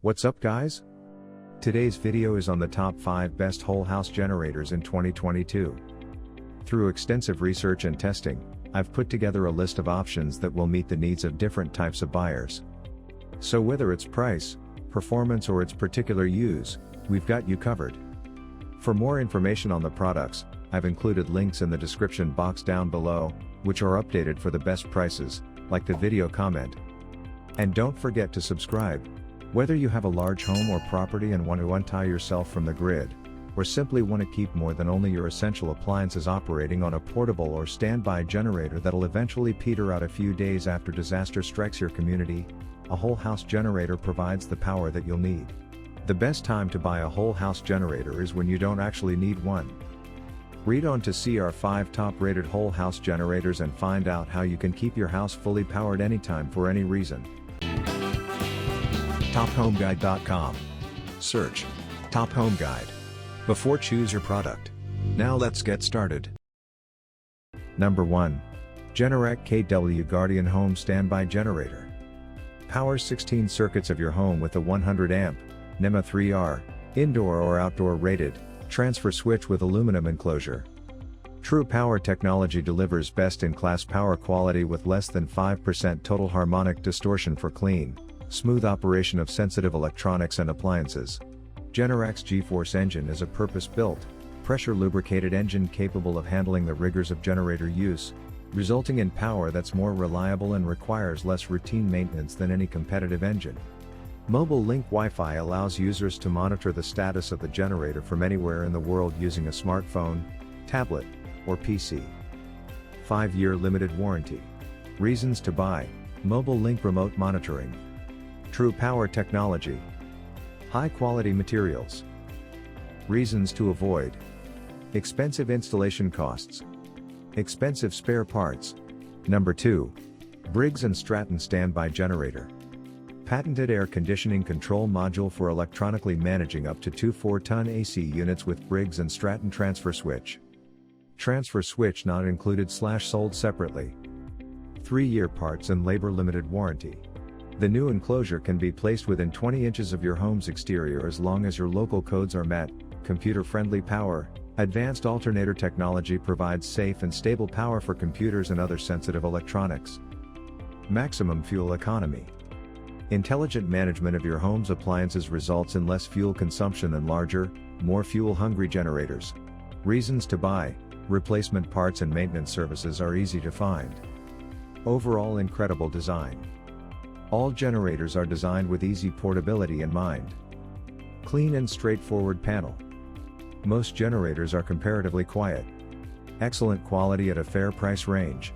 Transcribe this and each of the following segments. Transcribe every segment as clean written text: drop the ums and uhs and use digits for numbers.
What's up guys? Today's video is on the top 5 best whole house generators in 2022. Through extensive research and testing, I've put together a list of options that will meet the needs of different types of buyers. So whether it's price, performance or its particular use, we've got you covered. For more information on the products, I've included links in the description box down below, which are updated for the best prices, like the video comment. And don't forget to subscribe. Whether you have a large home or property and want to untie yourself from the grid, or simply want to keep more than only your essential appliances operating on a portable or standby generator that'll eventually peter out a few days after disaster strikes your community, a whole house generator provides the power that you'll need. The best time to buy a whole house generator is when you don't actually need one. Read on to see our 5 top rated whole house generators and find out how you can keep your house fully powered anytime for any reason. TopHomeGuide.com. Search Top Home Guide before choose your product. Now let's get started. Number 1. Generac KW Guardian Home Standby Generator. Powers 16 circuits of your home with a 100 amp, NEMA 3R, indoor or outdoor rated, transfer switch with aluminum enclosure. True Power technology delivers best-in-class power quality with less than 5% total harmonic distortion for clean, smooth operation of sensitive electronics and appliances. Generac's G-Force engine is a purpose-built, pressure-lubricated engine capable of handling the rigors of generator use, resulting in power that's more reliable and requires less routine maintenance than any competitive engine. Mobile Link Wi-Fi allows users to monitor the status of the generator from anywhere in the world using a smartphone, tablet, or PC. 5-year limited warranty. Reasons to buy: Mobile Link remote monitoring. True Power technology. High quality materials. Reasons to avoid: expensive installation costs. Expensive spare parts. Number 2. Briggs & Stratton Standby Generator. Patented air conditioning control module for electronically managing up to 2 4-ton AC units with Briggs & Stratton transfer switch. Transfer switch not included/sold separately. 3-year parts and labor limited warranty. The new enclosure can be placed within 20 inches of your home's exterior as long as your local codes are met. Computer-friendly power. Advanced alternator technology provides safe and stable power for computers and other sensitive electronics. Maximum fuel economy. Intelligent management of your home's appliances results in less fuel consumption than larger, more fuel-hungry generators. Reasons to buy: replacement parts and maintenance services are easy to find. Overall incredible design. All generators are designed with easy portability in mind. Clean and straightforward panel. Most generators are comparatively quiet. Excellent quality at a fair price range.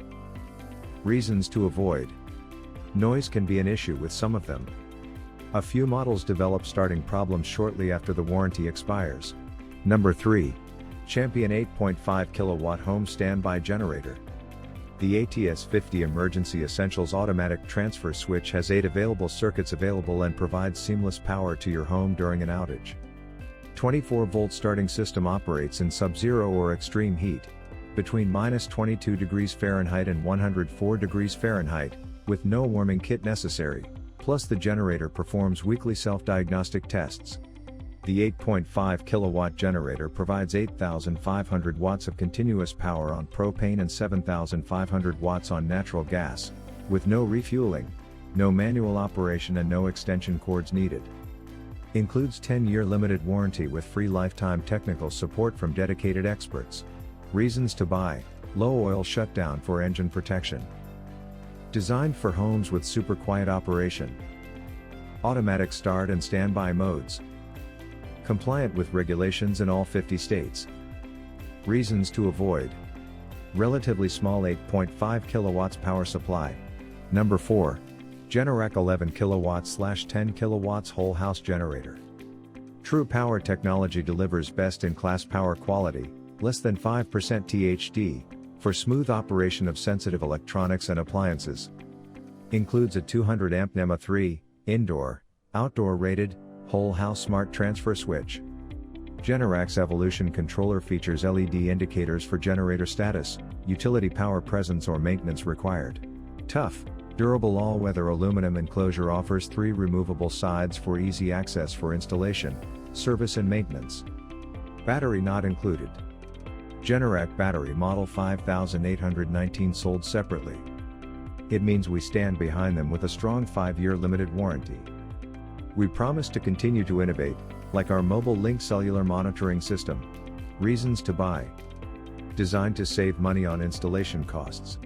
Reasons to avoid: noise can be an issue with some of them. A few models develop starting problems shortly after the warranty expires. Number 3. Champion 8.5 kilowatt home standby generator. The ATS-50 Emergency Essentials automatic transfer switch has 8 available circuits and provides seamless power to your home during an outage. 24-volt starting system operates in sub-zero or extreme heat, between -22 degrees Fahrenheit and 104 degrees Fahrenheit, with no warming kit necessary, plus the generator performs weekly self-diagnostic tests. The 8.5 kilowatt generator provides 8,500 watts of continuous power on propane and 7,500 watts on natural gas, with no refueling, no manual operation and no extension cords needed. Includes 10-year limited warranty with free lifetime technical support from dedicated experts. Reasons to buy: low oil shutdown for engine protection. Designed for homes with super quiet operation. Automatic start and standby modes. Compliant with regulations in all 50 states. Reasons to avoid: relatively small 8.5 kilowatts power supply. Number 4. Generac 11 kilowatts/10 kilowatts whole house generator. True Power technology delivers best-in-class power quality, less than 5% THD, for smooth operation of sensitive electronics and appliances. Includes a 200 amp NEMA 3, indoor, outdoor rated, whole house smart transfer switch. Generac's Evolution controller features LED indicators for generator status, utility power presence or maintenance required. Tough, Durable all-weather aluminum enclosure offers 3 removable sides for easy access for installation, service and maintenance. Battery not included. Generac battery model 5819 sold separately. It means we stand behind them with a strong 5-year limited warranty. We promise to continue to innovate, like our mobile link cellular monitoring system. Reasons to buy. Designed to save money on installation costs.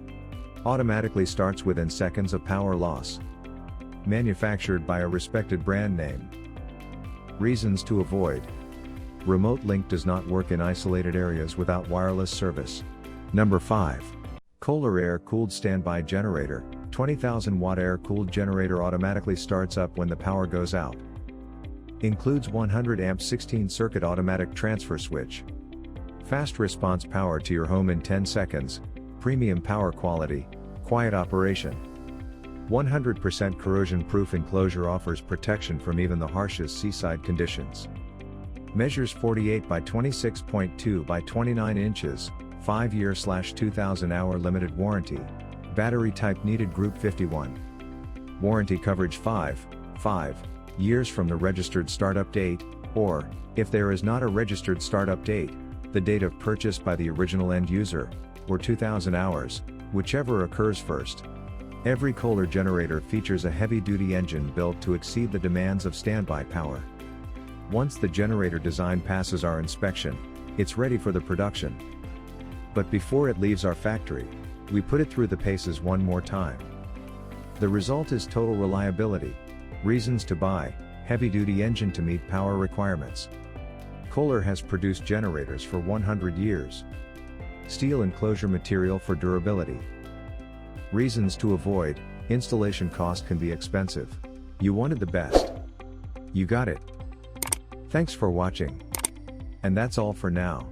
Automatically starts within seconds of power loss. Manufactured by a respected brand name. Reasons to avoid. Remote link does not work in isolated areas without wireless service. Number 5. KOHLER air-cooled standby generator. 20,000 watt air-cooled generator automatically starts up when the power goes out. Includes 100 amp 16 circuit automatic transfer switch. Fast response power to your home in 10 seconds. Premium power quality, quiet operation. 100% corrosion-proof enclosure offers protection from even the harshest seaside conditions. Measures 48 by 26.2 by 29 inches, 5-year/2000 hour limited warranty. Battery type needed group 51. Warranty coverage 5 years from the registered startup date, or, if there is not a registered startup date, the date of purchase by the original end user, or 2000 hours, whichever occurs first. Every KOHLER generator features a heavy-duty engine built to exceed the demands of standby power. Once the generator design passes our inspection, it's ready for the production. But before it leaves our factory, we put it through the paces one more time. The result is total reliability. Reasons to buy: heavy-duty engine to meet power requirements. KOHLER has produced generators for 100 years. Steel enclosure material for durability. Reasons to avoid: installation cost can be expensive. You wanted the best. You got it. Thanks for watching. And that's all for now.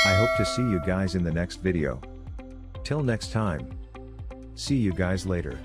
I hope to see you guys in the next video. Till next time. See you guys later.